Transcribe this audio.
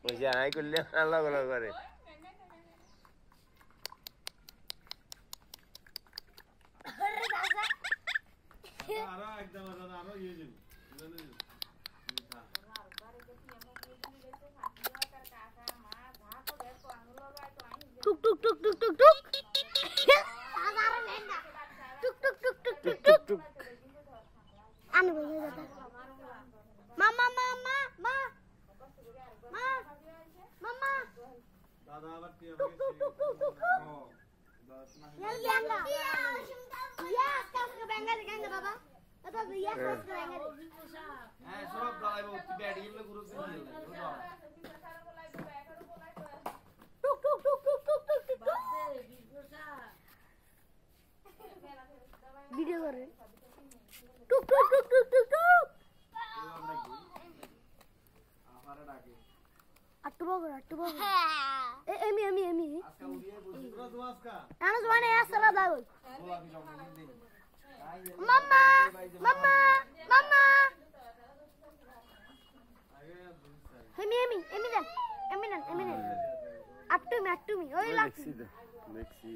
ওই যে আই করলে আল্লাহ বলা করে আরো একদম আরো ইয়ে যাবে টুক টুক টুক টুক টুক টুক টুক টুক টুক টুক টুক টুক টুক আনে বলে দাদা মামা মামা মা মা মামা দাদা আবার কি টুক টুক টুক টুক টুক Yang ya, kas ke bangga dikanga baba. Atau ya kas ke bangga. সব দাঁড়াইবো তুই ব্যাট গেলে গুরু সিনি Tuk tuk tuk tuk tuk tuk tuk. Video করে টুক টুক টুক টুক টুক টুক আমারে ডাকে আট্টু বগর এমি আজকে উড়িয়ে বলছি তোরা তো আজকে আনো জমানে আসলা দাও গোলাপি রঙের দিন মাম্মা মাম্মা মাম্মা এমি দেন আট্টুমি ওই লাগছে দেখছি